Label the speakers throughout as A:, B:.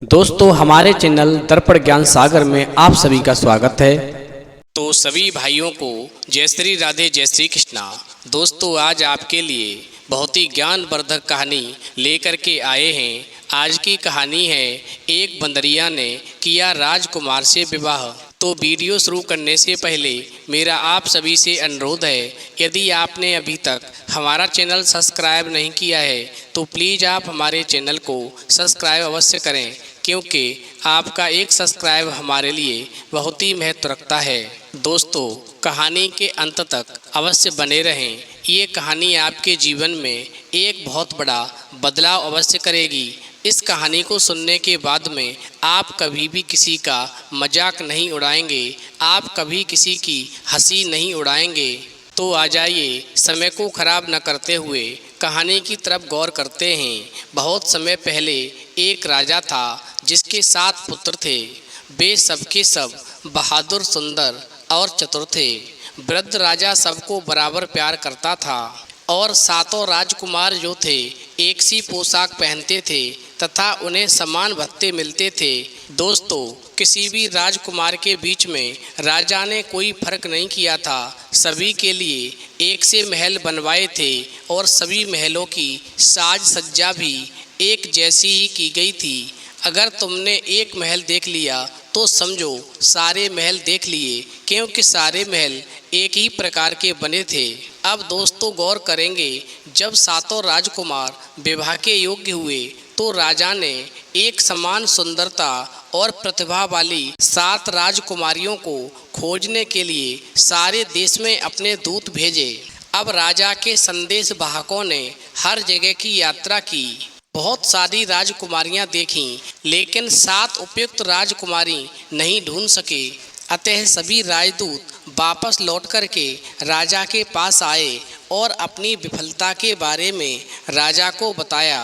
A: दोस्तों हमारे चैनल दर्पण ज्ञान सागर में आप सभी का स्वागत है।
B: तो सभी भाइयों को जय श्री राधे जय श्री कृष्णा। दोस्तों आज आपके लिए बहुत ही ज्ञानवर्धक कहानी लेकर के आए हैं। आज की कहानी है एक बंदरिया ने किया राजकुमार से विवाह। तो वीडियो शुरू करने से पहले मेरा आप सभी से अनुरोध है, यदि आपने अभी तक हमारा चैनल सब्सक्राइब नहीं किया है तो प्लीज़ आप हमारे चैनल को सब्सक्राइब अवश्य करें, क्योंकि आपका एक सब्सक्राइब हमारे लिए बहुत ही महत्व रखता है। दोस्तों कहानी के अंत तक अवश्य बने रहें। ये कहानी आपके जीवन में एक बहुत बड़ा बदलाव अवश्य करेगी। इस कहानी को सुनने के बाद में आप कभी भी किसी का मजाक नहीं उड़ाएंगे, आप कभी किसी की हंसी नहीं उड़ाएंगे। तो आ जाइए समय को खराब न करते हुए कहानी की तरफ गौर करते हैं। बहुत समय पहले एक राजा था जिसके 7 पुत्र थे। वे सबके सब बहादुर, सुंदर और चतुर थे। वृद्ध राजा सबको बराबर प्यार करता था और 7 राजकुमार जो थे एक सी पोशाक पहनते थे तथा उन्हें समान भत्ते मिलते थे। दोस्तों किसी भी राजकुमार के बीच में राजा ने कोई फर्क नहीं किया था। सभी के लिए एक से महल बनवाए थे और सभी महलों की साज सज्जा भी एक जैसी ही की गई थी। अगर तुमने एक महल देख लिया तो समझो सारे महल देख लिए, क्योंकि सारे महल एक ही प्रकार के बने थे। अब दोस्तों गौर करेंगे, जब 7 राजकुमार विवाह के योग्य हुए तो राजा ने एक समान सुंदरता और प्रतिभा वाली 7 राजकुमारियों को खोजने के लिए सारे देश में अपने दूत भेजे। अब राजा के संदेश वाहकों ने हर जगह की यात्रा की, बहुत सारी राजकुमारियां देखीं, लेकिन 7 उपयुक्त राजकुमारी नहीं ढूंढ सके। अतः सभी राजदूत वापस लौट कर के राजा के पास आए और अपनी विफलता के बारे में राजा को बताया।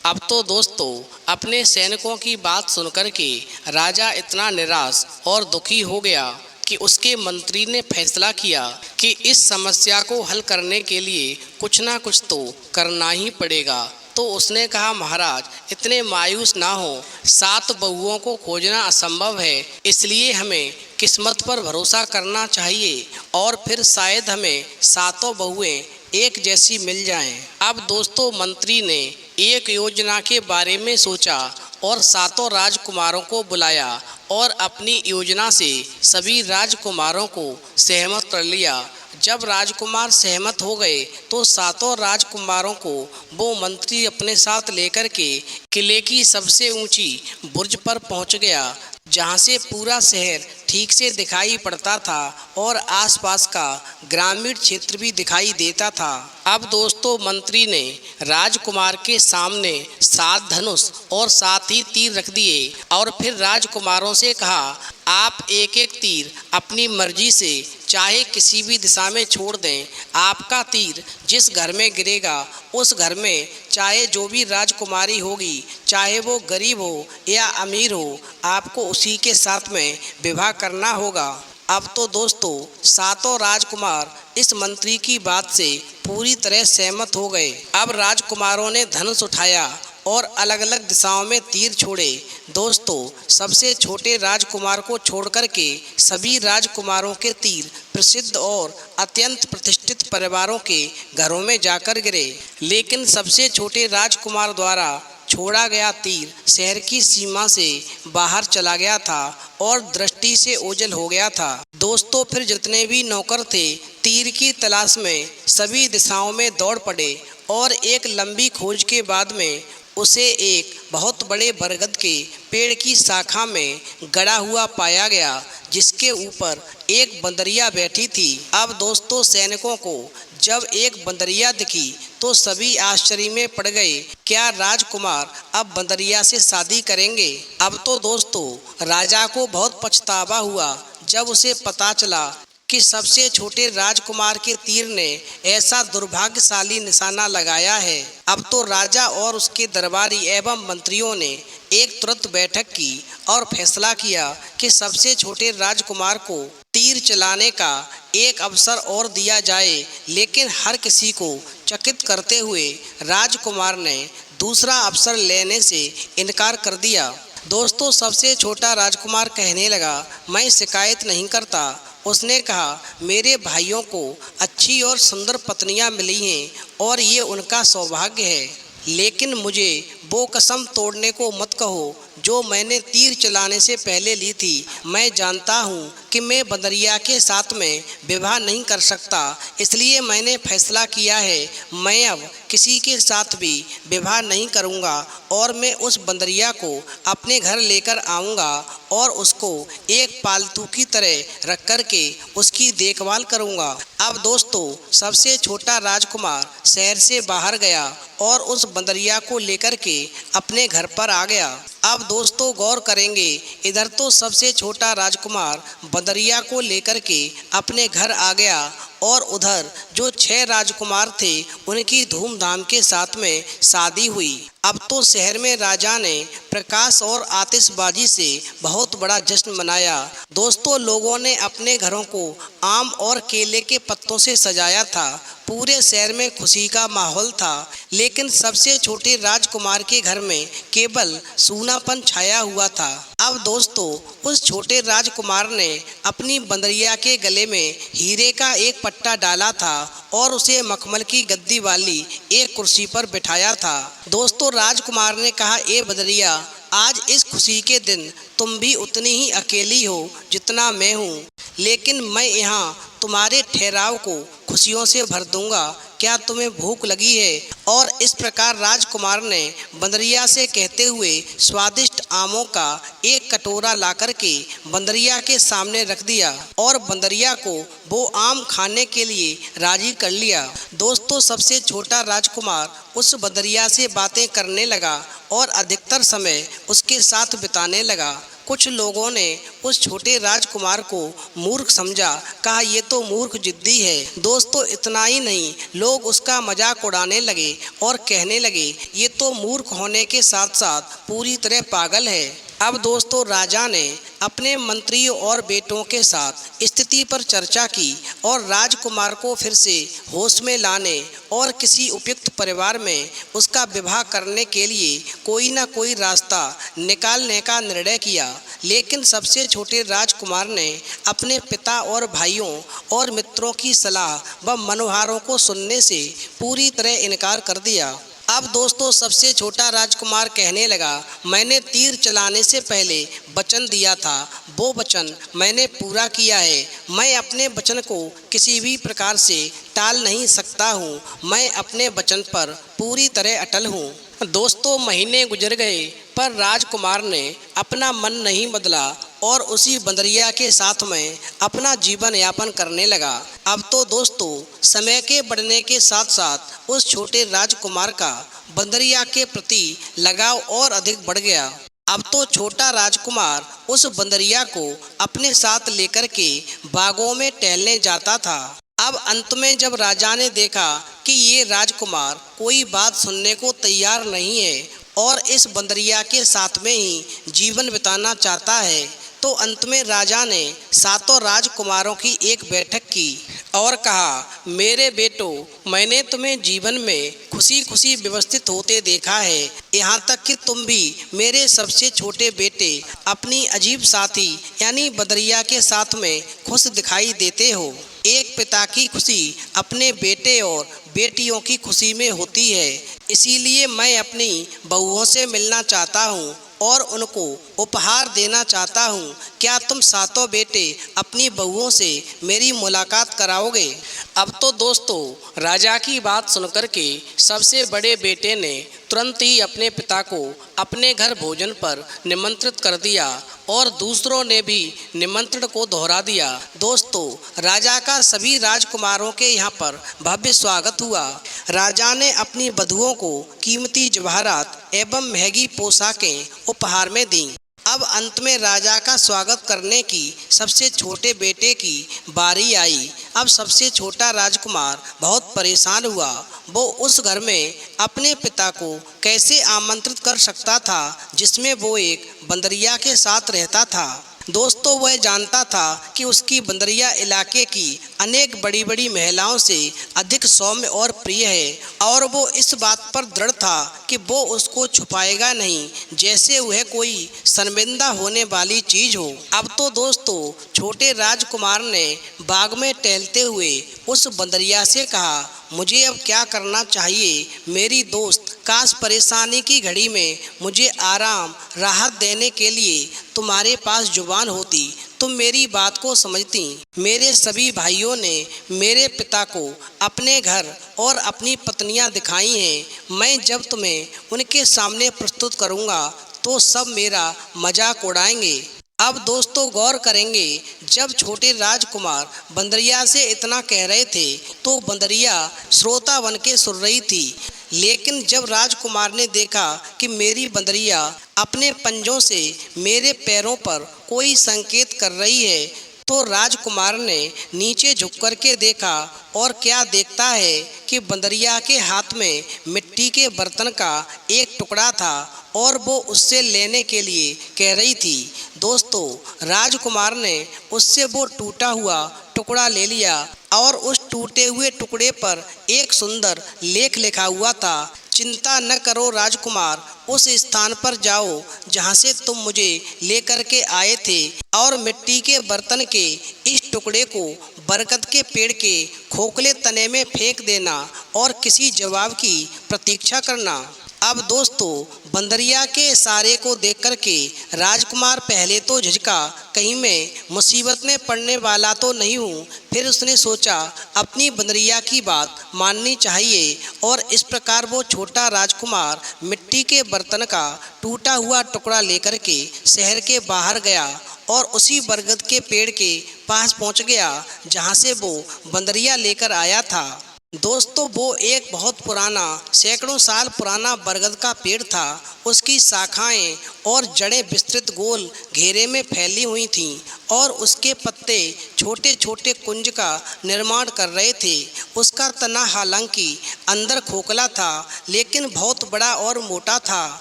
B: अब तो दोस्तों अपने सैनिकों की बात सुनकर के राजा इतना निराश और दुखी हो गया कि उसके मंत्री ने फैसला किया कि इस समस्या को हल करने के लिए कुछ ना कुछ तो करना ही पड़ेगा। तो उसने कहा, महाराज इतने मायूस ना हो, 7 बहुओं को खोजना असंभव है, इसलिए हमें किस्मत पर भरोसा करना चाहिए और फिर शायद हमें 7 बहुएं एक जैसी मिल जाएं। अब दोस्तों मंत्री ने एक योजना के बारे में सोचा और 7 राजकुमारों को बुलाया और अपनी योजना से सभी राजकुमारों को सहमत कर लिया। जब राजकुमार सहमत हो गए तो 7 राजकुमारों को वो मंत्री अपने साथ लेकर के किले की सबसे ऊंची बुर्ज पर पहुंच गया, जहां से पूरा शहर ठीक से दिखाई पड़ता था और आसपास का ग्रामीण क्षेत्र भी दिखाई देता था। अब दोस्तों मंत्री ने राजकुमार के सामने 7 धनुष और 7 ही तीर रख दिए और फिर राजकुमारों से कहा, आप एक एक तीर अपनी मर्जी से चाहे किसी भी दिशा में छोड़ दें। आपका तीर जिस घर में गिरेगा उस घर में चाहे जो भी राजकुमारी होगी, चाहे वो गरीब हो या अमीर हो, आपको उसी के साथ में विवाह करना होगा। अब तो दोस्तों 7 राजकुमार इस मंत्री की बात से पूरी तरह सहमत हो गए। अब राजकुमारों ने धनुष उठाया और अलग अलग दिशाओं में तीर छोड़े। दोस्तों सबसे छोटे राजकुमार को छोड़कर के सभी राजकुमारों के तीर प्रसिद्ध और अत्यंत प्रतिष्ठित परिवारों के घरों में जाकर गिरे, लेकिन सबसे छोटे राजकुमार द्वारा छोड़ा गया तीर शहर की सीमा से बाहर चला गया था और दृष्टि से ओझल हो गया था। दोस्तों फिर जितने भी नौकर थे तीर की तलाश में सभी दिशाओं में दौड़ पड़े और एक लंबी खोज के बाद में उसे एक बहुत बड़े बरगद के पेड़ की शाखा में गड़ा हुआ पाया गया, जिसके ऊपर एक बंदरिया बैठी थी। अब दोस्तों सैनिकों को जब एक बंदरिया दिखी तो सभी आश्चर्य में पड़ गए। क्या राजकुमार अब बंदरिया से शादी करेंगे? अब तो दोस्तों राजा को बहुत पछतावा हुआ जब उसे पता चला कि सबसे छोटे राजकुमार के तीर ने ऐसा दुर्भाग्यशाली निशाना लगाया है। अब तो राजा और उसके दरबारी एवं मंत्रियों ने एक तुरंत बैठक की और फैसला किया कि सबसे छोटे राजकुमार को तीर चलाने का एक अवसर और दिया जाए, लेकिन हर किसी को चकित करते हुए राजकुमार ने दूसरा अवसर लेने से इनकार कर दिया। दोस्तों सबसे छोटा राजकुमार कहने लगा, मैं शिकायत नहीं करता। उसने कहा, मेरे भाइयों को अच्छी और सुंदर पत्नियां मिली हैं और ये उनका सौभाग्य है, लेकिन मुझे वो कसम तोड़ने को मत कहो जो मैंने तीर चलाने से पहले ली थी। मैं जानता हूँ कि मैं बंदरिया के साथ में विवाह नहीं कर सकता, इसलिए मैंने फैसला किया है मैं अब किसी के साथ भी विवाह नहीं करूँगा और मैं उस बंदरिया को अपने घर लेकर आऊँगा और उसको एक पालतू की तरह रख कर के उसकी देखभाल करूँगा। अब दोस्तों सबसे छोटा राजकुमार शहर से बाहर गया और उस बंदरिया को लेकर के अपने घर पर आ गया। अब दोस्तों गौर करेंगे, इधर तो सबसे छोटा राजकुमार बंदरिया को लेकर के अपने घर आ गया और उधर जो 6 राजकुमार थे उनकी धूमधाम के साथ में शादी हुई। अब तो शहर में राजा ने प्रकाश और आतिशबाजी से बहुत बड़ा जश्न मनाया। दोस्तों लोगों ने अपने घरों को आम और केले के पत्तों से सजाया था। पूरे शहर में खुशी का माहौल था, लेकिन सबसे छोटे राजकुमार के घर में केवल सूनापन छाया हुआ था। अब दोस्तों उस छोटे राजकुमार ने अपनी बंदरिया के गले में हीरे का एक पट्टा डाला था और उसे मखमल की गद्दी वाली एक कुर्सी पर बिठाया था। दोस्तों राजकुमार ने कहा, ए बंदरिया, आज इस खुशी के दिन तुम भी उतनी ही अकेली हो जितना मैं हूँ, लेकिन मैं यहाँ तुम्हारे ठहराव को खुशियों से भर दूंगा। क्या तुम्हें भूख लगी है? और इस प्रकार राजकुमार ने बंदरिया से कहते हुए स्वादिष्ट आमों का एक कटोरा लाकर के बंदरिया के सामने रख दिया और बंदरिया को वो आम खाने के लिए राजी कर लिया। दोस्तों सबसे छोटा राजकुमार उस बंदरिया से बातें करने लगा और अधिकतर समय उसके साथ बिताने लगा। कुछ लोगों ने उस छोटे राजकुमार को मूर्ख समझा, कहा ये तो मूर्ख जिद्दी है। दोस्तों इतना ही नहीं, लोग उसका मजाक उड़ाने लगे और कहने लगे ये तो मूर्ख होने के साथ साथ पूरी तरह पागल है। अब दोस्तों राजा ने अपने मंत्रियों और बेटों के साथ स्थिति पर चर्चा की और राजकुमार को फिर से होश में लाने और किसी उपयुक्त परिवार में उसका विवाह करने के लिए कोई ना कोई रास्ता निकालने का निर्णय किया। लेकिन सबसे छोटे राजकुमार ने अपने पिता और भाइयों और मित्रों की सलाह व मनोहारों को सुनने से पूरी तरह इनकार कर दिया। अब दोस्तों सबसे छोटा राजकुमार कहने लगा, मैंने तीर चलाने से पहले वचन दिया था, वो वचन मैंने पूरा किया है। मैं अपने वचन को किसी भी प्रकार से टाल नहीं सकता हूँ। मैं अपने वचन पर पूरी तरह अटल हूँ। दोस्तों महीने गुजर गए पर राजकुमार ने अपना मन नहीं बदला और उसी बंदरिया के साथ में अपना जीवन यापन करने लगा। अब तो दोस्तों समय के बढ़ने के साथ साथ उस छोटे राजकुमार का बंदरिया के प्रति लगाव और अधिक बढ़ गया। अब तो छोटा राजकुमार उस बंदरिया को अपने साथ लेकर के बागों में टहलने जाता था। अब अंत में जब राजा ने देखा कि ये राजकुमार कोई बात सुनने को तैयार नहीं है और इस बंदरिया के साथ में ही जीवन बिताना चाहता है, तो अंत में राजा ने 7 राजकुमारों की एक बैठक की और कहा, मेरे बेटो, मैंने तुम्हें जीवन में खुशी खुशी व्यवस्थित होते देखा है, यहाँ तक कि तुम भी मेरे सबसे छोटे बेटे अपनी अजीब साथी यानी बंदरिया के साथ में खुश दिखाई देते हो। एक पिता की खुशी अपने बेटे और बेटियों की खुशी में होती है, इसीलिए मैं अपनी बहुओं से मिलना चाहता हूँ और उनको उपहार देना चाहता हूँ। क्या तुम 7 बेटे अपनी बहुओं से मेरी मुलाकात कराओगे? अब तो दोस्तों राजा की बात सुनकर के सबसे बड़े बेटे ने तुरंत ही अपने पिता को अपने घर भोजन पर निमंत्रित कर दिया और दूसरों ने भी निमंत्रण को दोहरा दिया। दोस्तों राजा का सभी राजकुमारों के यहाँ पर भव्य स्वागत हुआ। राजा ने अपनी वधुओं को कीमती जवाहरात एवं महंगी पोशाकें उपहार में दी। अब अंत में राजा का स्वागत करने की सबसे छोटे बेटे की बारी आई। अब सबसे छोटा राजकुमार बहुत परेशान हुआ। वो उस घर में अपने पिता को कैसे आमंत्रित कर सकता था जिसमें वो एक बंदरिया के साथ रहता था। दोस्तों वह जानता था कि उसकी बंदरिया इलाके की अनेक बड़ी बड़ी महिलाओं से अधिक सौम्य और प्रिय है, और वो इस बात पर दृढ़ था कि वो उसको छुपाएगा नहीं, जैसे वह कोई शर्मिंदा होने वाली चीज हो। अब तो दोस्तों छोटे राजकुमार ने बाग में टहलते हुए उस बंदरिया से कहा, मुझे अब क्या करना चाहिए मेरी दोस्त? काश परेशानी की घड़ी में मुझे आराम राहत देने के लिए तुम्हारे पास जुबान होती, तुम मेरी बात को समझती। मेरे सभी भाइयों ने मेरे पिता को अपने घर और अपनी पत्नियां दिखाई हैं। मैं जब तुम्हें उनके सामने प्रस्तुत करूंगा तो सब मेरा मजाक उड़ाएंगे। अब दोस्तों गौर करेंगे, जब छोटे राजकुमार बंदरिया से इतना कह रहे थे तो बंदरिया श्रोता बन के सुन रही थी। लेकिन जब राजकुमार ने देखा कि मेरी बंदरिया अपने पंजों से मेरे पैरों पर कोई संकेत कर रही है, तो राजकुमार ने नीचे झुक कर के देखा, और क्या देखता है कि बंदरिया के हाथ में मिट्टी के बर्तन का एक टुकड़ा था और वो उससे लेने के लिए कह रही थी। दोस्तों राजकुमार ने उससे वो टूटा हुआ टुकड़ा ले लिया और उस टूटे हुए टुकड़े पर एक सुंदर लेख लिखा हुआ था, चिंता न करो राजकुमार, उस स्थान पर जाओ जहाँ से तुम मुझे लेकर के आए थे, और मिट्टी के बर्तन के इस टुकड़े को बरगद के पेड़ के खोखले तने में फेंक देना और किसी जवाब की प्रतीक्षा करना। अब दोस्तों बंदरिया के इशारे को देख कर के राजकुमार पहले तो झिझका, कहीं मैं मुसीबत में पड़ने वाला तो नहीं हूँ। फिर उसने सोचा अपनी बंदरिया की बात माननी चाहिए, और इस प्रकार वो छोटा राजकुमार मिट्टी के बर्तन का टूटा हुआ टुकड़ा लेकर के शहर के बाहर गया और उसी बरगद के पेड़ के पास पहुँच गया जहाँ से वो बंदरिया लेकर आया था। दोस्तों वो एक बहुत पुराना, सैकड़ों साल पुराना बरगद का पेड़ था। उसकी शाखाएं और जड़ें विस्तृत गोल घेरे में फैली हुई थीं और उसके पत्ते छोटे छोटे कुंज का निर्माण कर रहे थे। उसका तना हालांकि अंदर खोखला था, लेकिन बहुत बड़ा और मोटा था।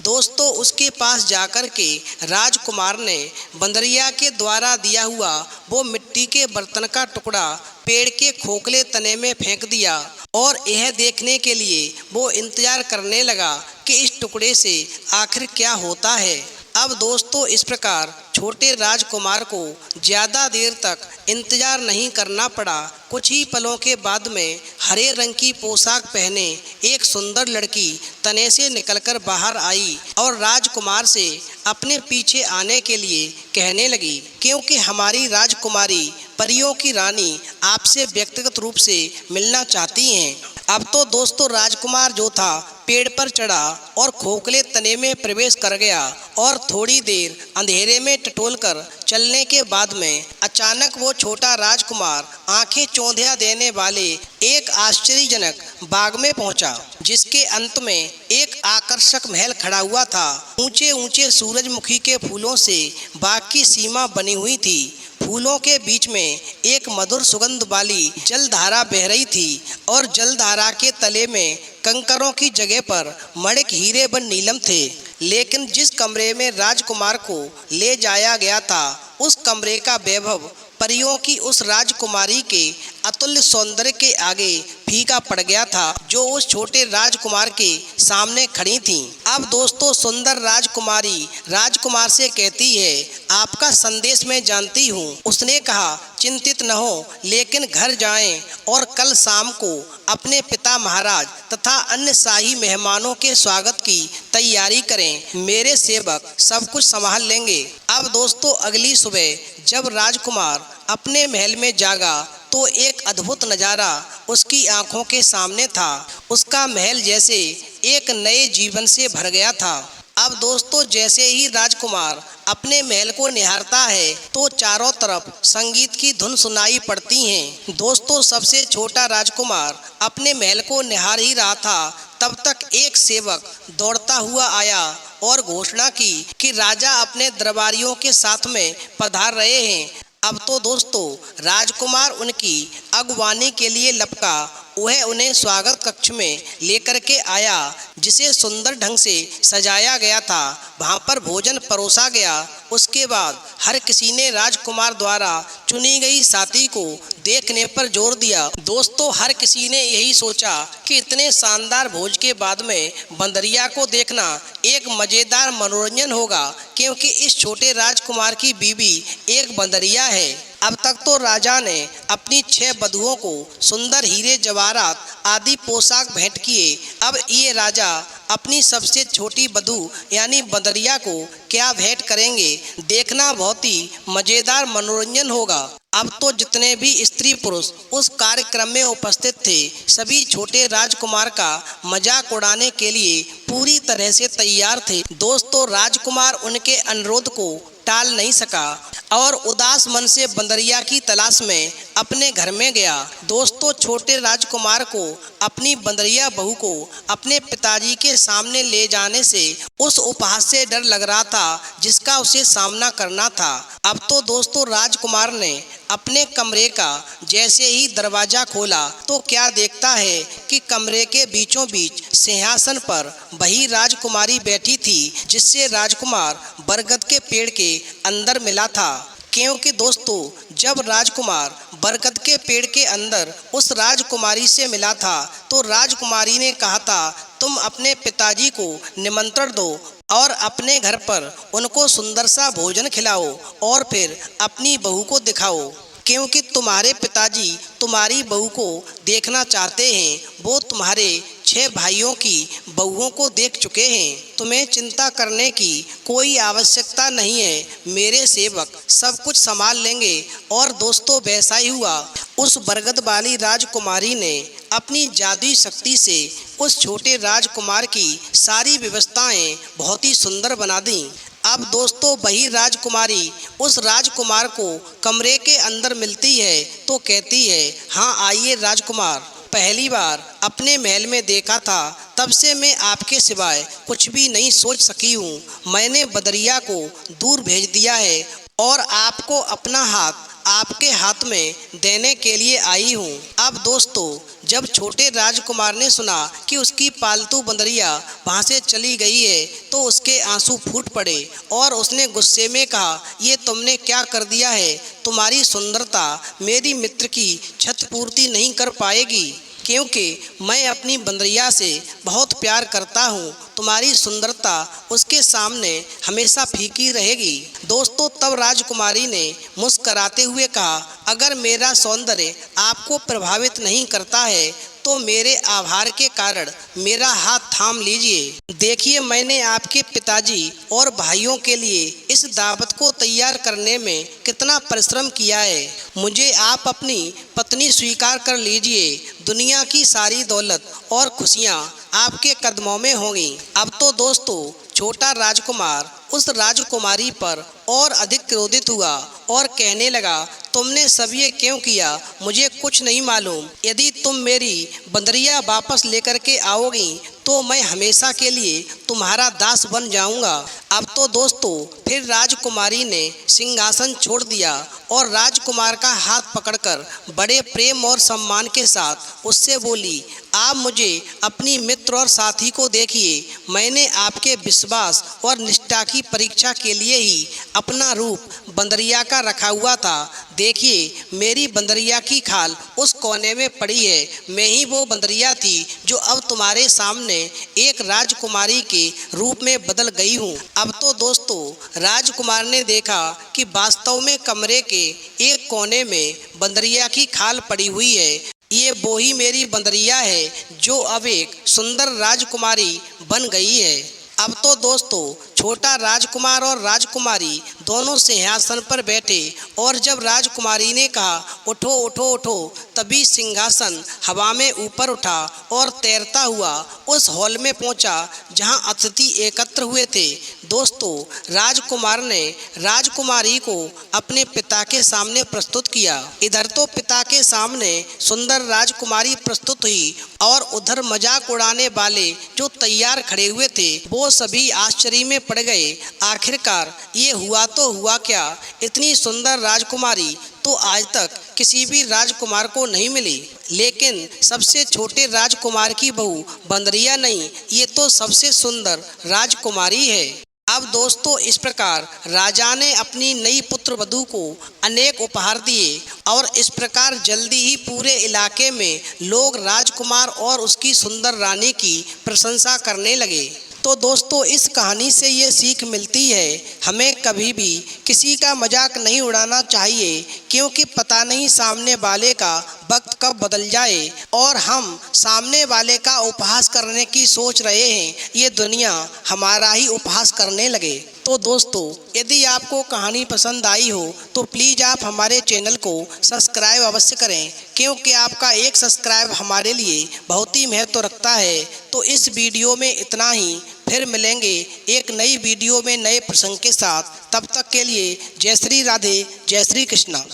B: दोस्तों उसके पास जाकर के राजकुमार ने बंदरिया के द्वारा दिया हुआ वो मिट्टी के बर्तन का टुकड़ा पेड़ के खोखले तने में फेंक दिया, और यह देखने के लिए वो इंतजार करने लगा कि इस टुकड़े से आखिर क्या होता है। अब दोस्तों इस प्रकार छोटे राजकुमार को ज़्यादा देर तक इंतजार नहीं करना पड़ा। कुछ ही पलों के बाद में हरे रंग की पोशाक पहने एक सुंदर लड़की तने से निकलकर बाहर आई और राजकुमार से अपने पीछे आने के लिए कहने लगी, क्योंकि हमारी राजकुमारी परियों की रानी आपसे व्यक्तिगत रूप से मिलना चाहती हैं। अब तो दोस्तों राजकुमार जो था पेड़ पर चढ़ा और खोखले तने में प्रवेश कर गया, और थोड़ी देर अंधेरे में टटोलकर चलने के बाद में अचानक वो छोटा राजकुमार आंखें चौंधिया देने वाले एक आश्चर्यजनक बाग में पहुंचा, जिसके अंत में एक आकर्षक महल खड़ा हुआ था। ऊंचे ऊंचे सूरजमुखी के फूलों से बाग की सीमा बनी हुई थी। फूलों के बीच में एक मधुर सुगंध वाली जलधारा बह रही थी, और जलधारा के तले में कंकरों की जगह पर मणिक हीरे व नीलम थे। लेकिन जिस कमरे में राजकुमार को ले जाया गया था, उस कमरे का वैभव परियों की उस राजकुमारी के अतुल्य सौंदर्य के आगे फीका पड़ गया था, जो उस छोटे राजकुमार के सामने खड़ी थीं। अब दोस्तों सुंदर राजकुमारी राजकुमार से कहती है, आपका संदेश मैं जानती हूँ। उसने कहा, चिंतित न हो, लेकिन घर जाएं और कल शाम को अपने पिता महाराज तथा अन्य शाही मेहमानों के स्वागत की तैयारी करें। मेरे सेवक सब कुछ संभाल लेंगे। अब दोस्तों अगली सुबह जब राजकुमार अपने महल में जागा तो एक अद्भुत नज़ारा उसकी आंखों के सामने था। उसका महल जैसे एक नए जीवन से भर गया था। अब दोस्तों जैसे ही राजकुमार अपने महल को निहारता है तो चारों तरफ संगीत की धुन सुनाई पड़ती हैं। दोस्तों सबसे छोटा राजकुमार अपने महल को निहार ही रहा था, तब तक एक सेवक दौड़ता हुआ आया और घोषणा की कि राजा अपने दरबारियों के साथ में पधार रहे हैं। अब तो दोस्तों राजकुमार उनकी अगवानी के लिए लपका
C: वह उन्हें स्वागत कक्ष में लेकर के आया, जिसे सुंदर ढंग से सजाया गया था। वहाँ पर भोजन परोसा गया। उसके बाद हर किसी ने राजकुमार द्वारा चुनी गई साथी को देखने पर जोर दिया। दोस्तों, हर किसी ने यही सोचा कि इतने शानदार भोज के बाद में बंदरिया को देखना एक मज़ेदार मनोरंजन होगा, क्योंकि इस छोटे राजकुमार की बीवी एक बंदरिया है। अब तक तो राजा ने अपनी 6 वधुओं को सुंदर हीरे जवाहरात आदि पोशाक भेंट किए। अब ये राजा अपनी सबसे छोटी वधु यानी बंदरिया को क्या भेंट करेंगे, देखना बहुत ही मज़ेदार मनोरंजन होगा। अब तो जितने भी स्त्री पुरुष उस कार्यक्रम में उपस्थित थे, सभी छोटे राजकुमार का मजाक उड़ाने के लिए पूरी तरह से तैयार थे। दोस्तों, राजकुमार उनके अनुरोध को टाल नहीं सका और उदास मन से बंदरिया की तलाश में अपने घर में गया। दोस्तों, छोटे राजकुमार को अपनी बंदरिया बहू को अपने पिताजी के सामने ले जाने से उस उपहास से डर लग रहा था जिसका उसे सामना करना था। अब तो दोस्तों, राजकुमार ने अपने कमरे का जैसे ही दरवाजा खोला तो क्या देखता है कि कमरे के बीचों बीच सिंहासन पर वही राजकुमारी बैठी थी जिससे राजकुमार बरगद के पेड़ के अंदर मिला था। क्योंकि दोस्तों, जब राजकुमार बरगद के पेड़ के अंदर उस राजकुमारी से मिला था तो राजकुमारी ने कहा था, तुम अपने पिताजी को निमंत्रण दो और अपने घर पर उनको सुंदर सा भोजन खिलाओ और फिर अपनी बहू को दिखाओ, क्योंकि तुम्हारे पिताजी तुम्हारी बहू को देखना चाहते हैं। वो तुम्हारे 6 भाइयों की बहुओं को देख चुके हैं। तुम्हें चिंता करने की कोई आवश्यकता नहीं है, मेरे सेवक सब कुछ संभाल लेंगे। और दोस्तों, वैसा ही हुआ। उस बरगद वाली राजकुमारी ने अपनी जादुई शक्ति से उस छोटे राजकुमार की सारी व्यवस्थाएं बहुत ही सुंदर बना दी। अब दोस्तों, वही राजकुमारी उस राजकुमार को कमरे के अंदर मिलती है तो कहती है, हाँ आइए राजकुमार, पहली बार अपने महल में देखा था, तब से मैं आपके सिवाय कुछ भी नहीं सोच सकी हूँ। मैंने बदरिया को दूर भेज दिया है और आपको अपना हाथ आपके हाथ में देने के लिए आई हूँ। अब दोस्तों, जब छोटे राजकुमार ने सुना कि उसकी पालतू बंदरिया वहाँ से चली गई है तो उसके आंसू फूट पड़े और उसने गुस्से में कहा, ये तुमने क्या कर दिया है? तुम्हारी सुंदरता मेरी मित्र की छत पूर्ति नहीं कर पाएगी, क्योंकि मैं अपनी बंदरिया से बहुत प्यार करता हूँ। तुम्हारी सुंदरता उसके सामने हमेशा फीकी रहेगी। दोस्तों, तब राजकुमारी ने मुस्कराते हुए कहा, अगर मेरा सौंदर्य आपको प्रभावित नहीं करता है तो मेरे आभार के कारण मेरा हाथ थाम लीजिए। देखिए, मैंने आपके पिताजी और भाइयों के लिए इस दावत को तैयार करने में कितना परिश्रम किया है। मुझे आप अपनी पत्नी स्वीकार कर लीजिए। दुनिया की सारी दौलत और खुशियाँ आपके कदमों में होंगी। अब तो दोस्तों, छोटा राजकुमार उस राजकुमारी पर और अधिक क्रोधित हुआ और कहने लगा, तुमने सब ये क्यों किया? मुझे कुछ नहीं मालूम। यदि तुम मेरी बंदरिया वापस लेकर के आओगी तो मैं हमेशा के लिए तुम्हारा दास बन जाऊंगा। अब तो दोस्तों, फिर राजकुमारी ने सिंहासन छोड़ दिया और राजकुमार का हाथ पकड़कर बड़े प्रेम और सम्मान के साथ उससे बोली, आप मुझे अपनी मित्र और साथी को देखिए। मैंने आपके विश्वास और निष्ठा की परीक्षा के लिए ही अपना रूप बंदरिया का रखा हुआ था। देखिए, मेरी बंदरिया की खाल उस कोने में पड़ी है। मैं ही वो बंदरिया थी जो अब तुम्हारे सामने एक राजकुमारी के रूप में बदल गई हूँ। अब तो दोस्तों, राजकुमार ने देखा कि वास्तव में कमरे के एक कोने में बंदरिया की खाल पड़ी हुई है। ये वो ही मेरी बंदरिया है जो अब एक सुंदर राजकुमारी बन गई है। अब तो दोस्तों, छोटा राजकुमार और राजकुमारी दोनों सिंहासन पर बैठे और जब राजकुमारी ने कहा, उठो उठो उठो, तभी सिंहासन हवा में ऊपर उठा और तैरता हुआ उस हॉल में पहुंचा जहां अतिथि एकत्र हुए थे। दोस्तों, राजकुमार ने राजकुमारी को अपने पिता के सामने प्रस्तुत किया। इधर तो पिता के सामने सुंदर राजकुमारी प्रस्तुत हुई और उधर मजाक उड़ाने वाले जो तैयार खड़े हुए थे वो तो सभी आश्चर्य में पड़ गए। आखिरकार ये हुआ तो हुआ क्या? इतनी सुंदर राजकुमारी तो आज तक किसी भी राजकुमार को नहीं मिली, लेकिन सबसे छोटे राजकुमार की बहू बंदरिया नहीं, ये तो सबसे सुंदर राजकुमारी है। अब दोस्तों, इस प्रकार राजा ने अपनी नई पुत्र वधू को अनेक उपहार दिए और इस प्रकार जल्दी ही पूरे इलाके में लोग राजकुमार और उसकी सुंदर रानी की प्रशंसा करने लगे। तो दोस्तों, इस कहानी से ये सीख मिलती है, हमें कभी भी किसी का मजाक नहीं उड़ाना चाहिए, क्योंकि पता नहीं सामने वाले का वक्त कब बदल जाए और हम सामने वाले का उपहास करने की सोच रहे हैं, ये दुनिया हमारा ही उपहास करने लगे। तो दोस्तों, यदि आपको कहानी पसंद आई हो तो प्लीज़ आप हमारे चैनल को सब्सक्राइब अवश्य करें, क्योंकि आपका एक सब्सक्राइब हमारे लिए बहुत ही महत्व रखता है। तो इस वीडियो में इतना ही, फिर मिलेंगे एक नई वीडियो में नए प्रसंग के साथ। तब तक के लिए जय श्री राधे, जय श्री कृष्णा।